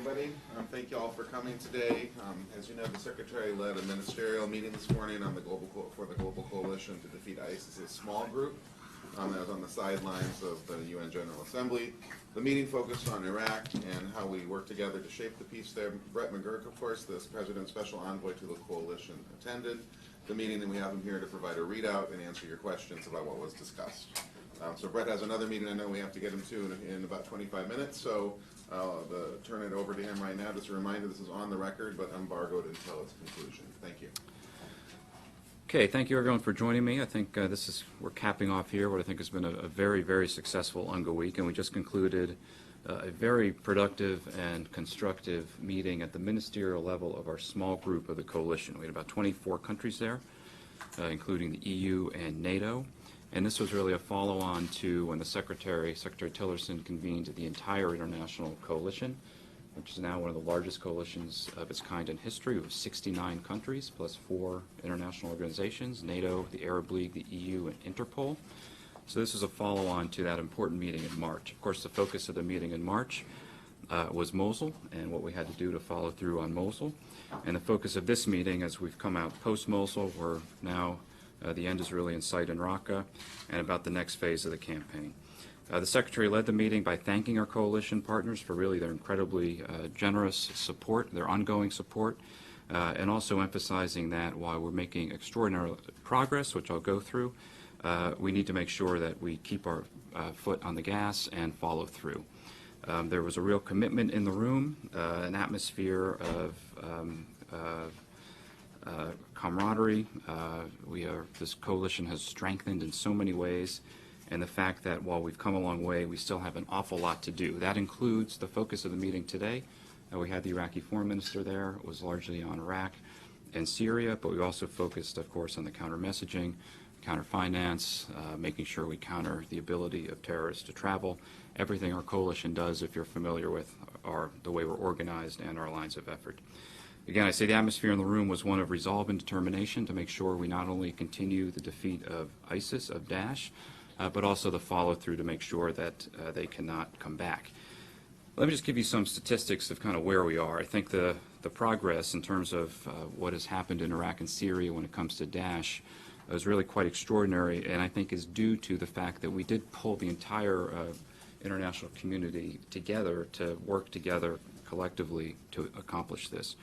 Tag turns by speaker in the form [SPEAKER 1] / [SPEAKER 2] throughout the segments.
[SPEAKER 1] everybody. Thank you all for coming today. As you know, the Secretary led a ministerial meeting this morning on the for the Global Coalition to Defeat ISIS, a small group that was on the sidelines of the UN General Assembly. The meeting focused on Iraq and how we work together to shape the peace there. Brett McGurk, of course, the President's Special Envoy to the Coalition, attended the meeting, and we have him here to provide a readout and answer your questions about what was discussed. So Brett has another meeting I know we have to get him to in about 25 minutes, so I'll turn it over to him right now. Just a reminder, this is on the record, but embargoed until its conclusion. Thank you.
[SPEAKER 2] Okay, thank you everyone for joining me. I think we're capping off here what I think has been a very, very successful UNGA week, and we just concluded a very productive and constructive meeting at the ministerial level of our small group of the coalition. We had about 24 countries there, including the EU and NATO. And this was really a follow-on to when Secretary Tillerson convened the entire international coalition, which is now one of the largest coalitions of its kind in history, with 69 countries plus 4 international organizations, NATO, the Arab League, the EU, and Interpol. So this is a follow-on to that important meeting in March. Of course, the focus of the meeting in March was Mosul and what we had to do to follow through on Mosul. And the focus of this meeting, as we've come out post-Mosul, we're now the end is really in sight in Raqqa, and about the next phase of the campaign. The Secretary led the meeting by thanking our coalition partners for really their incredibly generous support, their ongoing support, and also emphasizing that while we're making extraordinary progress, which I'll go through, we need to make sure that we keep our foot on the gas and follow through. There was a real commitment in the room, an atmosphere of camaraderie. This coalition has strengthened in so many ways, and the fact that while we've come a long way, we still have an awful lot to do. That includes the focus of the meeting today. We had the Iraqi foreign minister there. It was largely on Iraq and Syria, but we also focused, of course, on the counter-messaging, counter-finance, making sure we counter the ability of terrorists to travel. Everything our coalition does, if you're familiar with the way we're organized and our lines of effort. Again, I say the atmosphere in the room was one of resolve and determination to make sure we not only continue the defeat of ISIS, of Daesh, but also the follow-through to make sure that they cannot come back. Let me just give you some statistics of kind of where we are. I think the progress in terms of what has happened in Iraq and Syria when it comes to Daesh is really quite extraordinary, and I think is due to the fact that we did pull the entire international community together to work together collectively to accomplish this.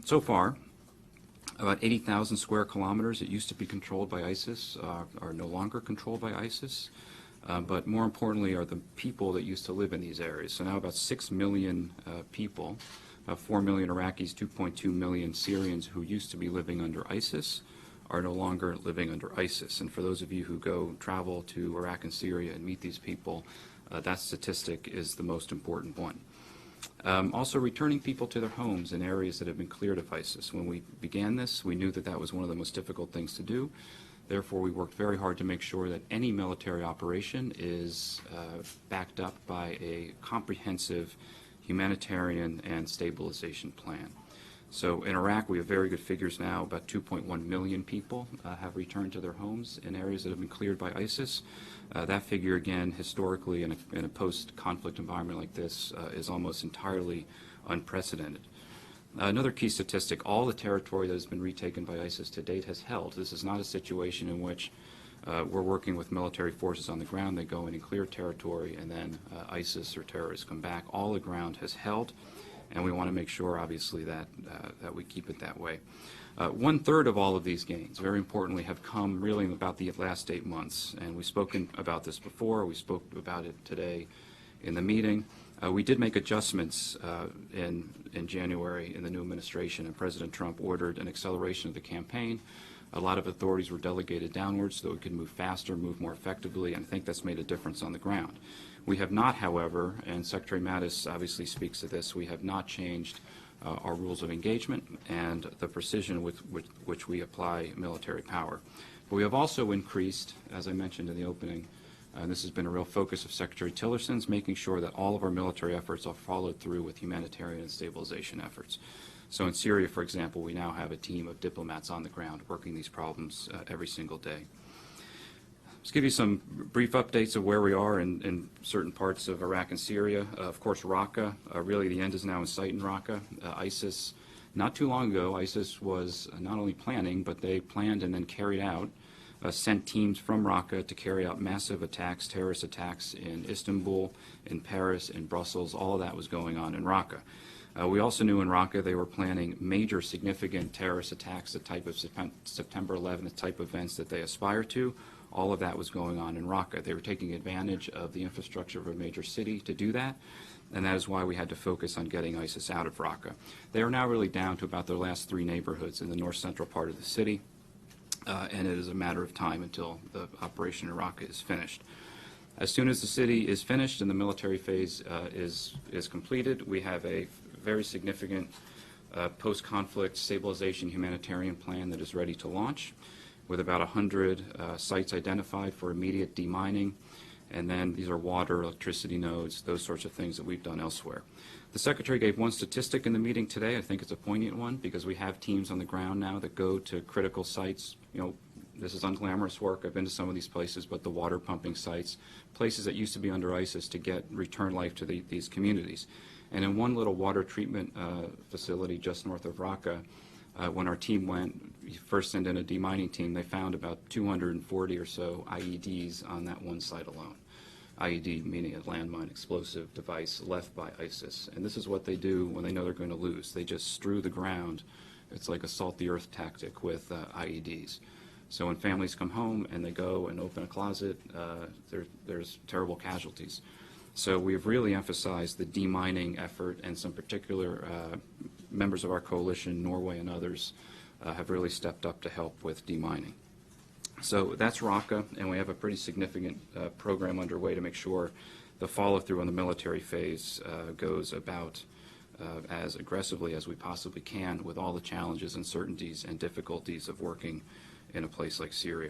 [SPEAKER 2] So far, about 80,000 square kilometers that used to be controlled by ISIS are no longer controlled by ISIS. But more importantly are the people that used to live in these areas. So now about 6 million people, 4 million Iraqis, 2.2 million Syrians who used to be living under ISIS are no longer living under ISIS. And for those of you who travel to Iraq and Syria and meet these people, that statistic is the most important one. Also returning people to their homes in areas that have been cleared of ISIS. When we began this, we knew that that was one of the most difficult things to do. Therefore, we worked very hard to make sure that any military operation is backed up by a comprehensive humanitarian and stabilization plan. So in Iraq, we have very good figures now. About 2.1 million people have returned to their homes in areas that have been cleared by ISIS. That figure, again, historically in a post-conflict environment like this is almost entirely unprecedented. Another key statistic, all the territory that has been retaken by ISIS to date has held. This is not a situation in which we're working with military forces on the ground. They go in and clear territory, and then ISIS or terrorists come back. All the ground has held, and we want to make sure, obviously, that we keep it that way. 1/3 of all of these gains, very importantly, have come really in about the last 8 months. And we've spoken about this before. We spoke about it today in the meeting. We did make adjustments in January in the new administration, and President Trump ordered an acceleration of the campaign. A lot of authorities were delegated downwards so that we could move faster, move more effectively, and I think that's made a difference on the ground. We have not, however, and Secretary Mattis obviously speaks to this, we have not changed our rules of engagement and the precision with which we apply military power. But we have also increased, as I mentioned in the opening, and this has been a real focus of Secretary Tillerson's, making sure that all of our military efforts are followed through with humanitarian and stabilization efforts. So in Syria, for example, we now have a team of diplomats on the ground working these problems every single day. Just give you some brief updates of where we are in certain parts of Iraq and Syria. Of course, Raqqa, really the end is now in sight in Raqqa. ISIS, not too long ago, ISIS was not only planning, but they planned and then carried out, sent teams from Raqqa to carry out massive attacks, terrorist attacks in Istanbul, in Paris, in Brussels. All of that was going on in Raqqa. We also knew in Raqqa they were planning major significant terrorist attacks, the type of September 11th type events that they aspire to. All of that was going on in Raqqa. They were taking advantage of the infrastructure of a major city to do that, and that is why we had to focus on getting ISIS out of Raqqa. They are now really down to about their last 3 neighborhoods in the north-central part of the city, and it is a matter of time until the operation in Raqqa is finished. As soon as the city is finished and the military phase is completed, we have a very significant post-conflict stabilization humanitarian plan that is ready to launch, with about 100 sites identified for immediate demining, and then these are water, electricity nodes, those sorts of things that we've done elsewhere. The Secretary gave one statistic in the meeting today. I think it's a poignant one because we have teams on the ground now that go to critical sites. You know, this is unglamorous work. I've been to some of these places, but the water pumping sites, places that used to be under ISIS to get return life to these communities. And in one little water treatment facility just north of Raqqa, when our team went, we first sent in a demining team, they found about 240 or so IEDs on that one site alone. IED meaning a landmine explosive device left by ISIS. And this is what they do when they know they're going to lose. They just strew the ground. It's like a salt the earth tactic with IEDs. So when families come home and they go and open a closet, there's terrible casualties. So we've really emphasized the demining effort, and some particular members of our coalition, Norway and others, have really stepped up to help with demining. So that's Raqqa, and we have a pretty significant program underway to make sure the follow-through on the military phase goes about as aggressively as we possibly can, with all the challenges, uncertainties, and difficulties of working in a place like Syria.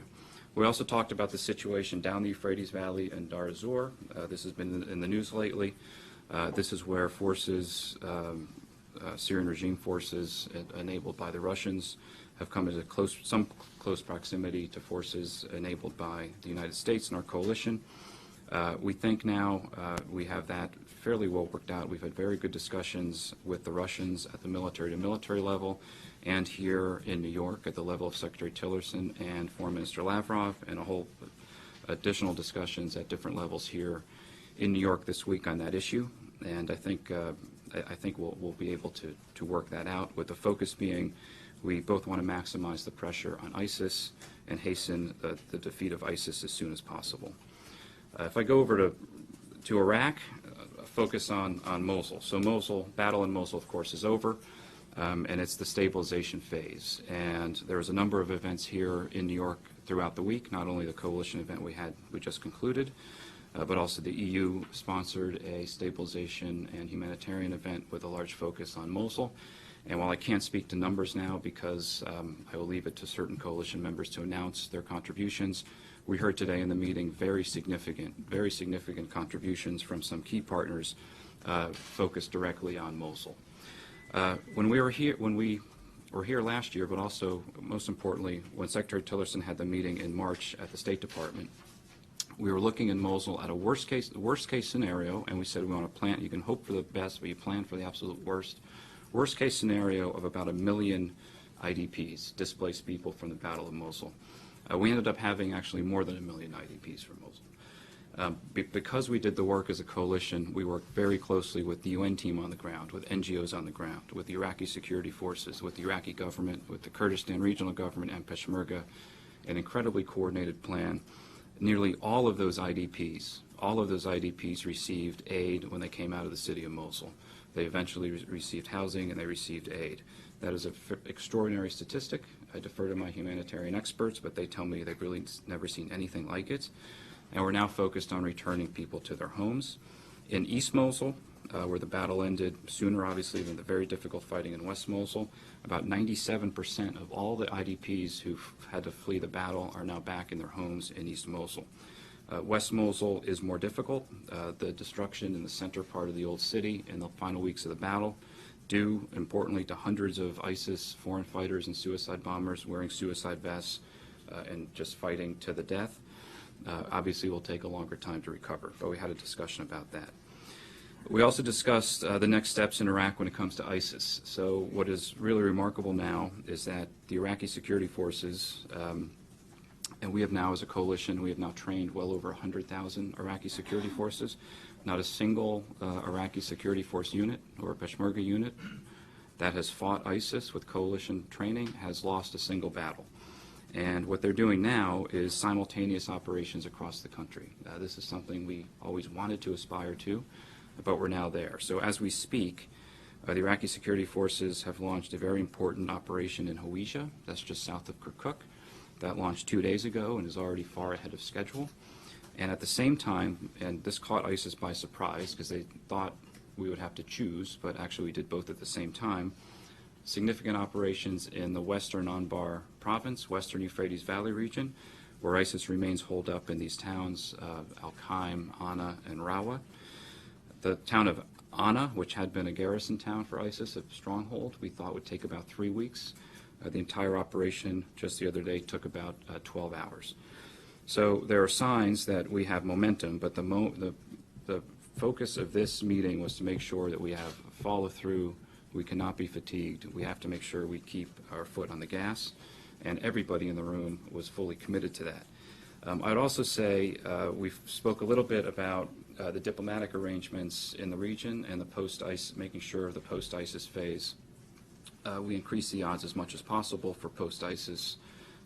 [SPEAKER 2] We also talked about the situation down the Euphrates Valley and Dar ez-Zor. This has been in the news lately. This is where forces, Syrian regime forces enabled by the Russians, have come into some close proximity to forces enabled by the United States and our coalition. We think now we have that fairly well worked out. We've had very good discussions with the Russians at the military-to-military level, and here in New York at the level of Secretary Tillerson and Foreign Minister Lavrov, and a whole additional discussions at different levels here in New York this week on that issue. And I think we'll be able to work that out, with the focus being we both want to maximize the pressure on ISIS and hasten the defeat of ISIS as soon as possible. If I go over to Iraq, focus on Mosul. So Mosul, battle in Mosul, of course, is over. And it's the stabilization phase. And there was a number of events here in New York throughout the week, not only the coalition event we just concluded, but also the EU sponsored a stabilization and humanitarian event with a large focus on Mosul. And while I can't speak to numbers now because I will leave it to certain coalition members to announce their contributions, we heard today in the meeting very significant contributions from some key partners focused directly on Mosul. When we were here last year, but also most importantly, when Secretary Tillerson had the meeting in March at the State Department, we were looking in Mosul at a worst case scenario, and we said we want to plan. You can hope for the best, but you plan for the absolute worst. Worst case scenario of about 1 million IDPs, displaced people from the Battle of Mosul. We ended up having actually more than 1 million IDPs from Mosul. Because we did the work as a coalition, we worked very closely with the UN team on the ground, with NGOs on the ground, with the Iraqi security forces, with the Iraqi government, with the Kurdistan regional government and Peshmerga, an incredibly coordinated plan. Nearly all of those IDPs received aid when they came out of the city of Mosul. They eventually received housing and they received aid. That is an extraordinary statistic. I defer to my humanitarian experts, but they tell me they've really never seen anything like it. And we're now focused on returning people to their homes. In East Mosul, where the battle ended sooner, obviously, than the very difficult fighting in West Mosul, about 97% of all the IDPs who've had to flee the battle are now back in their homes in East Mosul. West Mosul is more difficult. The destruction in the center part of the old city in the final weeks of the battle, due, importantly, to hundreds of ISIS foreign fighters and suicide bombers wearing suicide vests and just fighting to the death. obviously will take a longer time to recover, but we had a discussion about that. We also discussed the next steps in Iraq when it comes to ISIS. So what is really remarkable now is that the Iraqi security forces, and we have now, as a coalition, we have now trained well over 100,000 Iraqi security forces. Not a single Iraqi security force unit or Peshmerga unit that has fought ISIS with coalition training has lost a single battle. And what they're doing now is simultaneous operations across the country. This is something we always wanted to aspire to, but we're now there. So as we speak, the Iraqi security forces have launched a very important operation in Hawija, that's just south of Kirkuk. That launched 2 days ago and is already far ahead of schedule. And at the same time, and this caught ISIS by surprise because they thought we would have to choose, but actually we did both at the same time, significant operations in the western Anbar province, western Euphrates Valley region, where ISIS remains holed up in these towns, Al-Qaim, Ana, and Rawa. The town of Ana, which had been a garrison town for ISIS, a stronghold, we thought would take about 3 weeks. The entire operation just the other day took about 12 hours. So there are signs that we have momentum, but the focus of this meeting was to make sure that we have follow through. We cannot be fatigued. We have to make sure we keep our foot on the gas, and everybody in the room was fully committed to that. I'd also say we spoke a little bit about the diplomatic arrangements in the region and the post-ISIS, making sure the post-ISIS phase we increase the odds as much as possible for post-ISIS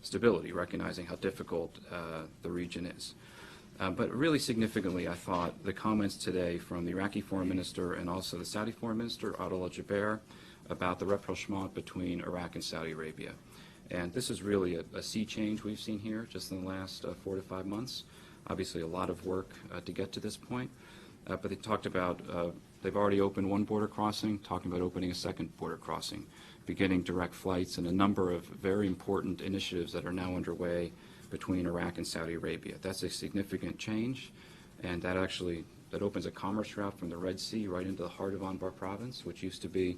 [SPEAKER 2] stability, recognizing how difficult the region is. But really significantly, I thought the comments today from the Iraqi foreign minister and also the Saudi foreign minister, Adel al-Jubeir, about the rapprochement between Iraq and Saudi Arabia. And this is really a sea change we've seen here just in the last 4 to 5 months. Obviously a lot of work to get to this point. But they talked about, they've already opened one border crossing, talking about opening a second border crossing, beginning direct flights, and a number of very important initiatives that are now underway between Iraq and Saudi Arabia. That's a significant change, and that opens a commerce route from the Red Sea right into the heart of Anbar province, which used to be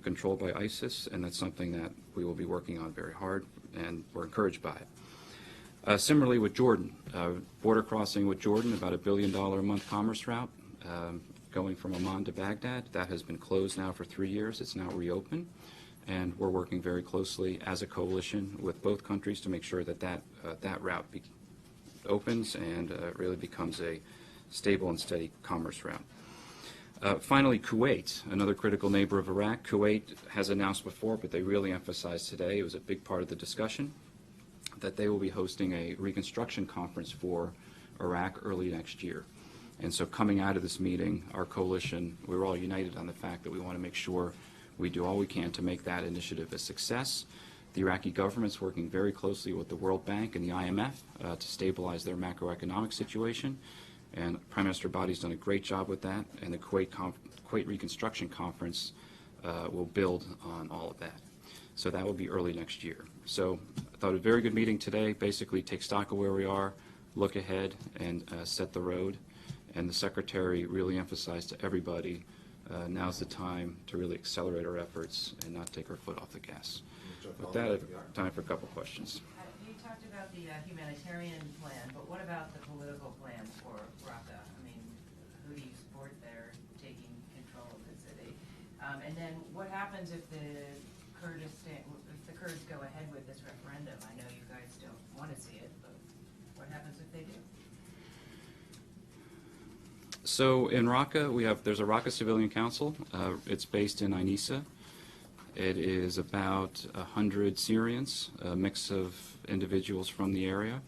[SPEAKER 2] controlled by ISIS, and that's something that we will be working on very hard, and we're encouraged by it. Similarly with Jordan, border crossing with Jordan, about $1 billion a month commerce route going from Amman to Baghdad. That has been closed now for 3 years. It's now reopened, and we're working very closely as a coalition with both countries to make sure that that route opens and really becomes a stable and steady commerce route. Finally, Kuwait, another critical neighbor of Iraq. Kuwait has announced before, but they really emphasized today, it was a big part of the discussion, that they will be hosting a reconstruction conference for Iraq early next year. And so coming out of this meeting, our coalition, we're all united on the fact that we want to make sure we do all we can to make that initiative a success. The Iraqi government's working very closely with the World Bank and the IMF to stabilize their macroeconomic situation. And Prime Minister Abadi's done a great job with that, and the Kuwait Reconstruction Conference will build on all of that. So that will be early next year. So I thought a very good meeting today, basically take stock of where we are, look ahead, and set the road. And the Secretary really emphasized to everybody, now's the time to really accelerate our efforts and not take our foot off the gas. With that, I have time for a couple questions.
[SPEAKER 3] You talked about the humanitarian plan, but what about the political plan for Raqqa? I mean, who do you support there taking control of the city? And then what happens if the Kurds go ahead with this referendum? I know you guys don't want to see it, but what happens if they do?
[SPEAKER 2] So in Raqqa, there's a Raqqa Civilian Council. It's based in Ainissa. It is about 100 Syrians, a mix of individuals from the area.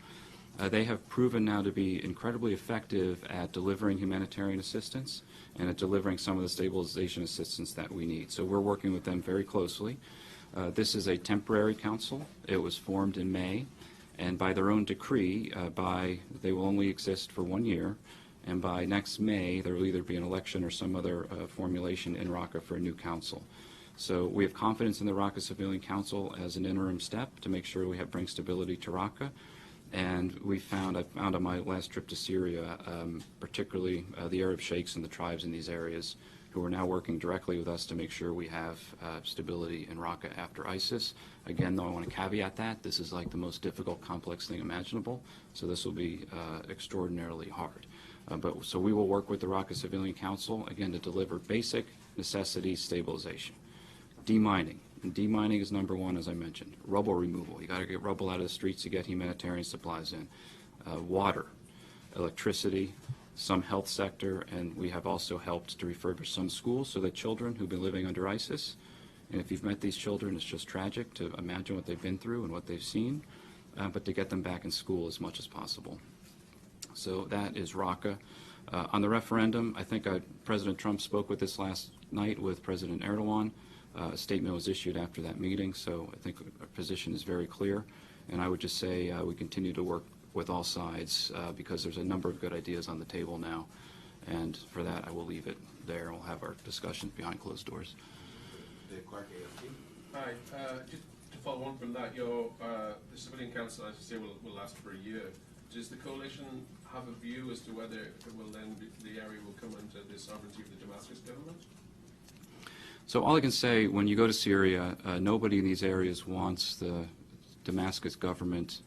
[SPEAKER 2] They have proven now to be incredibly effective at delivering humanitarian assistance and at delivering some of the stabilization assistance that we need. So we're working with them very closely. This is a temporary council. It was formed in May, and by their own decree, they will only exist for 1 year, and by next May, there will either be an election or some other formulation in Raqqa for a new council. So we have confidence in the Raqqa Civilian Council as an interim step to make sure we bring stability to Raqqa. And I found on my last trip to Syria, particularly the Arab sheikhs and the tribes in these areas who are now working directly with us to make sure we have stability in Raqqa after ISIS. Again, though, I want to caveat that. This is like the most difficult, complex thing imaginable, so this will be extraordinarily hard. So we will work with the Raqqa Civilian Council, again, to deliver basic necessity stabilization. Demining. And demining is number one, as I mentioned. Rubble removal. You got to get rubble out of the streets to get humanitarian supplies in. Water, electricity, some health sector, and we have also helped to refurbish some schools so that children who've been living under ISIS, and if you've met these children, it's just tragic to imagine what they've been through and what they've seen, but to get them back in school as much as possible. So that is Raqqa. On the referendum, I think President Trump spoke with this last night with President Erdogan. A statement was issued after that meeting, so I think our position is very clear. And I would just say we continue to work with all sides because there's a number of good ideas on the table now. And for that, I will leave it there. We'll have our discussions behind closed doors.
[SPEAKER 1] Dave Clark, AFP.
[SPEAKER 4] Hi. Just to follow on from that, the Civilian Council, as you say, will last for a year. Does the coalition have a view as to whether it will then the area will come under the sovereignty of the Damascus government?
[SPEAKER 2] So all I can say, when you go to Syria, nobody in these areas wants the Damascus government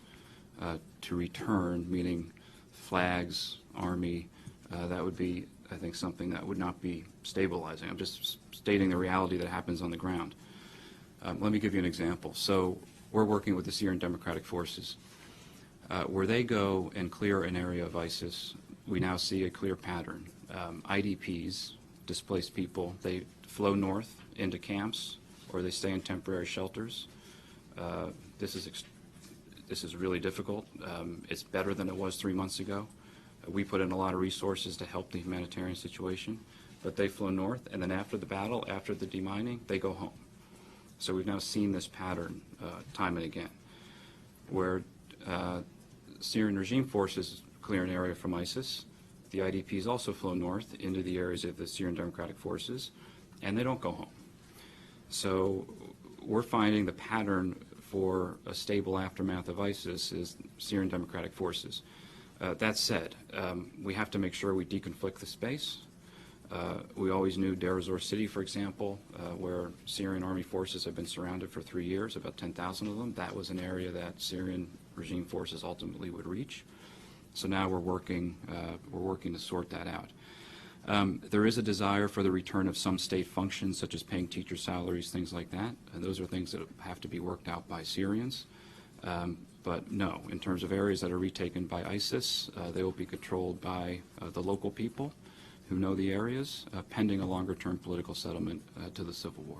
[SPEAKER 2] to return, meaning flags, army. That would be, I think, something that would not be stabilizing. I'm just stating the reality that happens on the ground. Let me give you an example. So we're working with the Syrian Democratic Forces. Where they go and clear an area of ISIS, we now see a clear pattern. IDPs, displaced people, they flow north into camps or they stay in temporary shelters. This is really difficult. It's better than it was 3 months ago. We put in a lot of resources to help the humanitarian situation, but they flow north, and then after the battle, after the demining, they go home. So we've now seen this pattern time and again, where Syrian regime forces clear an area from ISIS. The IDPs also flow north into the areas of the Syrian Democratic Forces, and they don't go home. So we're finding the pattern for a stable aftermath of ISIS is Syrian Democratic Forces. That said, we have to make sure we deconflict the space. We always knew Deir ez-Zor City, for example, where Syrian army forces have been surrounded for 3 years, about 10,000 of them. That was an area that Syrian regime forces ultimately would reach. So now we're working to sort that out. There is a desire for the return of some state functions, such as paying teacher salaries, things like that. And those are things that have to be worked out by Syrians. But no, in terms of areas that are retaken by ISIS, they will be controlled by the local people who know the areas, pending a longer-term political settlement to the civil war.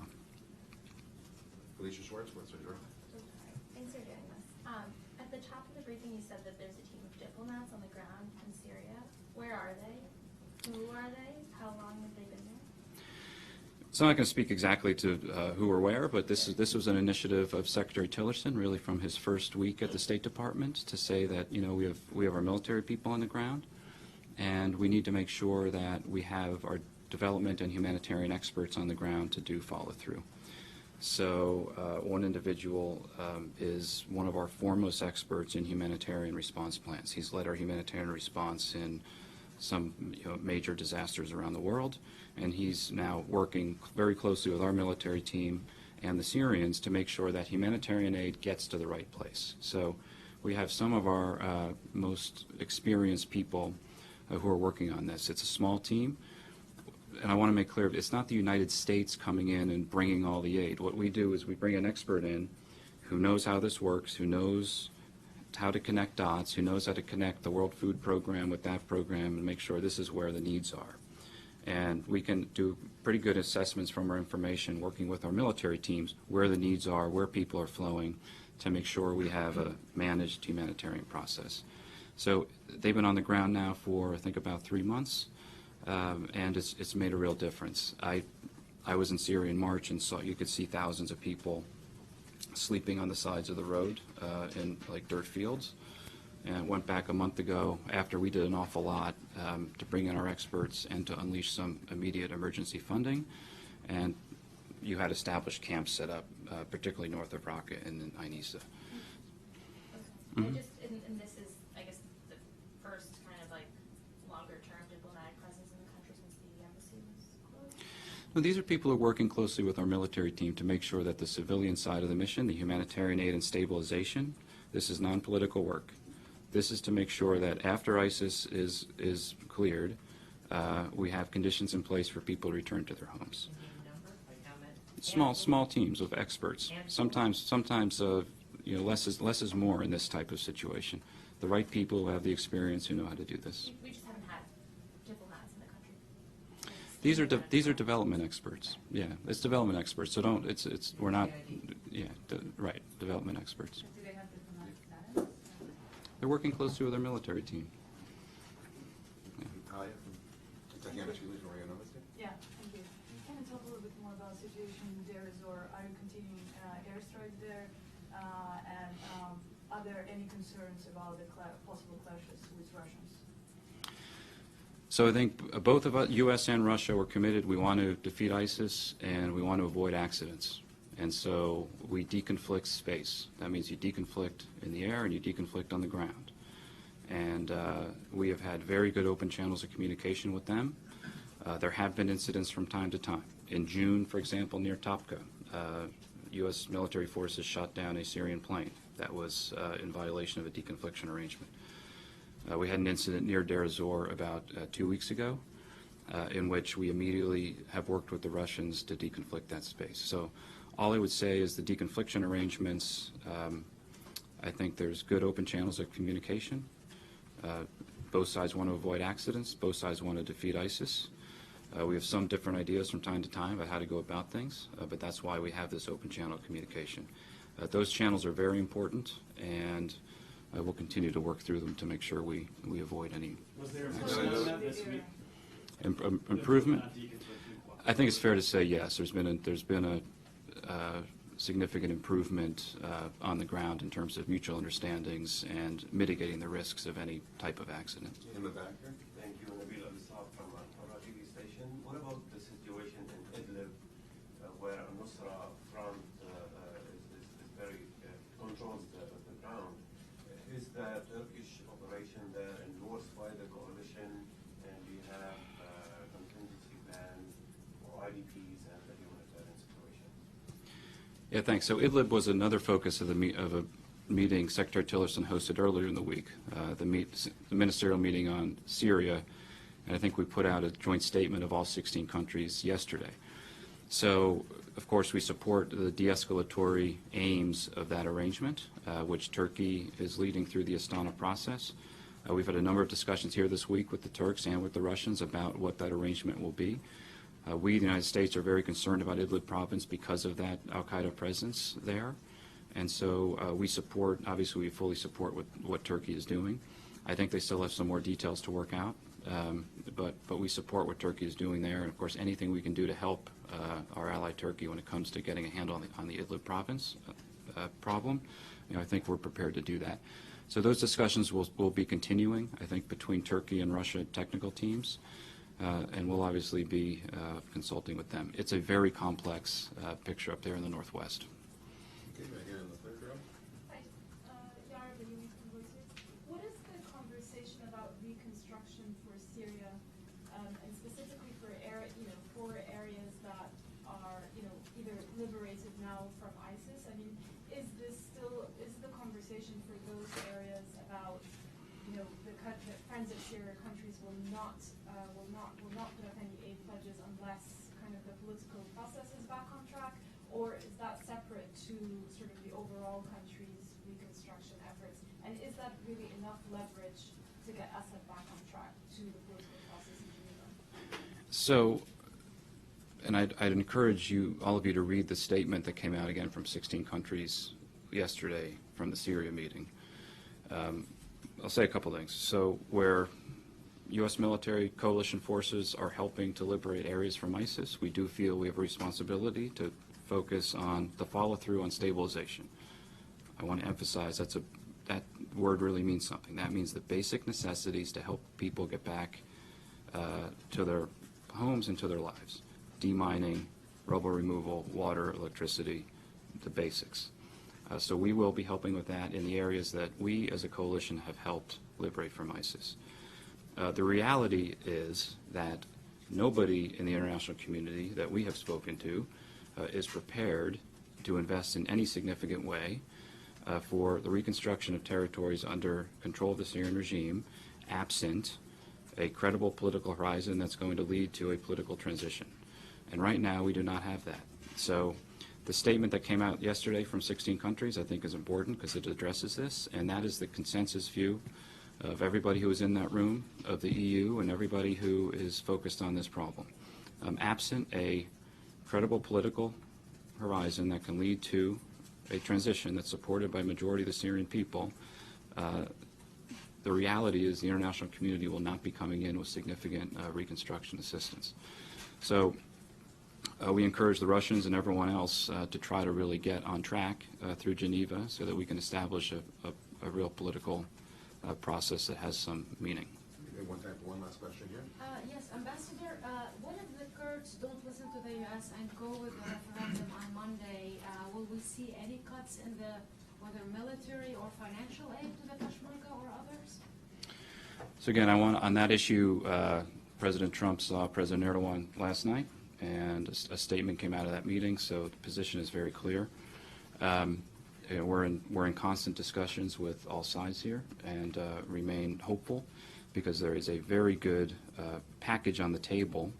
[SPEAKER 1] Felicia Schwartz, what's your draw?
[SPEAKER 5] Thanks for doing this. At the top of the briefing, you said that there's a team of diplomats on the ground in Syria. Where are they? Who are they? How long have they been there?
[SPEAKER 2] So I'm not going to speak exactly to who or where, but this was an initiative of Secretary Tillerson, really from his first week at the State Department, to say that we have our military people on the ground, and we need to make sure that we have our development and humanitarian experts on the ground to do follow through. So one individual is one of our foremost experts in humanitarian response plans. He's led our humanitarian response in some major disasters around the world, and he's now working very closely with our military team and the Syrians to make sure that humanitarian aid gets to the right place. So we have some of our most experienced people who are working on this. It's a small team, and I want to make clear, it's not the United States coming in and bringing all the aid. What we do is we bring an expert in who knows how this works, who knows how to connect dots, who knows how to connect the World Food Program with that program and make sure this is where the needs are. And we can do pretty good assessments from our information, working with our military teams, where the needs are, where people are flowing, to make sure we have a managed humanitarian process. So they've been on the ground now for, I think, about 3 months, and it's made a real difference. I was in Syria in March and you could see thousands of people sleeping on the sides of the road in like dirt fields, and went back a month ago after we did an awful lot to bring in our experts and to unleash some immediate emergency funding, and you had established camps set up, particularly north of Raqqa and in Ain Issa.
[SPEAKER 5] Okay. And this is, I guess, the first kind of like longer-term diplomatic presence in the country since the embassy was closed?
[SPEAKER 2] Well, these are people who are working closely with our military team to make sure that the civilian side of the mission, the humanitarian aid and stabilization, this is non-political work. This is to make sure that after ISIS is cleared, we have conditions in place for people to return to their homes.
[SPEAKER 3] You need a number, like how many?
[SPEAKER 2] Small teams of experts. Sometimes less is more in this type of situation. The right people who have the experience who know how to do this.
[SPEAKER 5] We just haven't had diplomats in the country.
[SPEAKER 2] These are development experts. Yeah, it's development experts. So we're not. Yeah, right. Development experts.
[SPEAKER 6] Do they have diplomatic status?
[SPEAKER 2] They're working closely with our military team.
[SPEAKER 1] Talia from Tahiti, she leaves Maria Nova State.
[SPEAKER 6] Yeah, thank you. Can you talk a little bit more about the situation in Deir ez-Zor? Are you continuing airstrikes there? And are there any concerns about the possible clashes with Russians?
[SPEAKER 2] So I think both of us, U.S. and Russia, were committed. We want to defeat ISIS, and we want to avoid accidents. And so we deconflict space. That means you deconflict in the air and you deconflict on the ground. And we have had very good open channels of communication with them. There have been incidents from time to time. In June, for example, near Topka, U.S. military forces shot down a Syrian plane that was in violation of a deconfliction arrangement. We had an incident near Deir ez-Zor about 2 weeks ago, in which we immediately have worked with the Russians to deconflict that space. So all I would say is the deconfliction arrangements, I think there's good open channels of communication. Both sides want to avoid accidents. Both sides want to defeat ISIS. We have some different ideas from time to time about how to go about things, but that's why we have this open channel of communication. Those channels are very important, and we'll continue to work through them to make sure we avoid any
[SPEAKER 7] Was there improvement this week?
[SPEAKER 2] improvement. I think it's fair to say yes. There's been a significant improvement on the ground in terms of mutual understandings and mitigating the risks of any type of accident.
[SPEAKER 1] In the back here.
[SPEAKER 7] Thank you, Nabil Abisab from Al TV station. What about the situation in Idlib, where Nusra Front is very controls the ground? Is the Turkish operation there endorsed by the coalition, and do you have contingency plans for IDPs and the humanitarian situation?
[SPEAKER 2] Yeah, thanks. So Idlib was another focus of a meeting Secretary Tillerson hosted earlier in the week, the ministerial meeting on Syria, and I think we put out a joint statement of all 16 countries yesterday. So, of course, we support the de-escalatory aims of that arrangement, which Turkey is leading through the Astana process. We've had a number of discussions here this week with the Turks and with the Russians about what that arrangement will be. We, the United States, are very concerned about Idlib province because of that al-Qaeda presence there. And so we support, obviously we fully support what Turkey is doing. I think they still have some more details to work out, but we support what Turkey is doing there. And of course, anything we can do to help our ally Turkey when it comes to getting a handle on the Idlib province problem, I think we're prepared to do that. So those discussions will be continuing, I think, between Turkey and Russia technical teams. And we'll obviously be consulting with them. It's a very complex picture up there in the northwest.
[SPEAKER 1] Okay, right here in the third row.
[SPEAKER 8] Hi, Yara Bayoumi from Reuters. What is the conversation about reconstruction for Syria, and specifically for areas that are, either liberated now from ISIS? I mean, is the conversation for those areas about, the friends of Syria countries will not put up any aid pledges unless kind of the political process is back on track, or is that separate to sort of the overall country's reconstruction efforts? And is that really enough leverage to get Assad back on track to the political process in Geneva?
[SPEAKER 2] So, and I'd encourage all of you to read the statement that came out again from 16 countries yesterday from the Syria meeting. I'll say a couple things. So where U.S. military coalition forces are helping to liberate areas from ISIS, we do feel we have a responsibility to focus on the follow-through on stabilization. I want to emphasize that word really means something. That means the basic necessities to help people get back to their homes and to their lives. Demining, rubble removal, water, electricity, the basics. So we will be helping with that in the areas that we as a coalition have helped liberate from ISIS. The reality is that nobody in the international community that we have spoken to is prepared to invest in any significant way for the reconstruction of territories under control of the Syrian regime, absent a credible political horizon that's going to lead to a political transition. And right now, we do not have that. So the statement that came out yesterday from 16 countries, I think, is important because it addresses this, and that is the consensus view of everybody who is in that room, of the EU, and everybody who is focused on this problem. Absent a credible political horizon that can lead to a transition that's supported by a majority of the Syrian people, the reality is the international community will not be coming in with significant reconstruction assistance. So we encourage the Russians and everyone else to try to really get on track through Geneva so that we can establish a real political process that has some meaning.
[SPEAKER 1] One time for one last question here.
[SPEAKER 9] Yes, Ambassador, what if the Kurds don't listen to the U.S. and go with the referendum on Monday? Will we see any cuts in the, whether military or financial aid to the Peshmerga or others?
[SPEAKER 2] So again, on that issue, President Trump saw President Erdogan last night, and a statement came out of that meeting, so the position is very clear. We're in constant discussions with all sides here and remain hopeful because there is a very good package on the table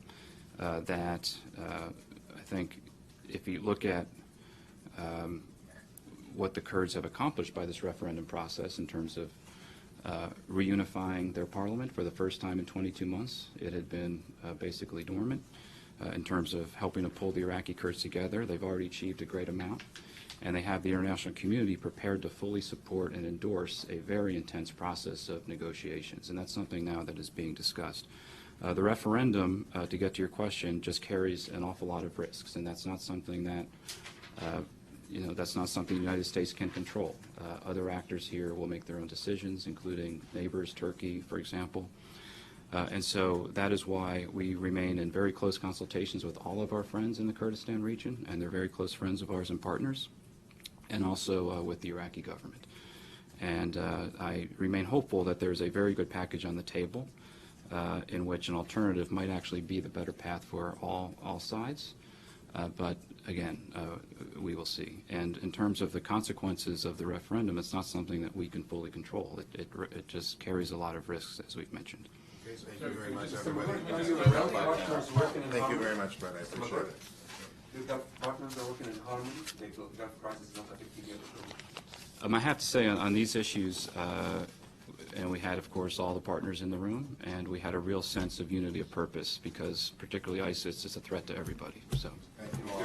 [SPEAKER 2] that I think if you look at what the Kurds have accomplished by this referendum process in terms of reunifying their parliament for the first time in 22 months. It had been basically dormant. In terms of helping to pull the Iraqi Kurds together, they've already achieved a great amount. And they have the international community prepared to fully support and endorse a very intense process of negotiations. And that's something now that is being discussed. The referendum, to get to your question, just carries an awful lot of risks. And that's not something that that's not something the United States can control. Other actors here will make their own decisions, including neighbors, Turkey, for example. And so that is why we remain in very close consultations with all of our friends in the Kurdistan region, and they're very close friends of ours and partners, and also with the Iraqi government. And I remain hopeful that there's a very good package on the table in which an alternative might actually be the better path for all sides. But again, we will see. And in terms of the consequences of the referendum, it's not something that we can fully control. It just carries a lot of risks, as we've mentioned.
[SPEAKER 1] Okay, so thank you very much, everybody.
[SPEAKER 7] Thank
[SPEAKER 1] you very much, Brett. I appreciate it.
[SPEAKER 7] The partners are working in harmony. The Gulf crisis is not affecting you.
[SPEAKER 2] I have to say on these issues, and we had, of course, all the partners in the room, and we had a real sense of unity of purpose because particularly ISIS is a threat to everybody. So.
[SPEAKER 1] Thank you all.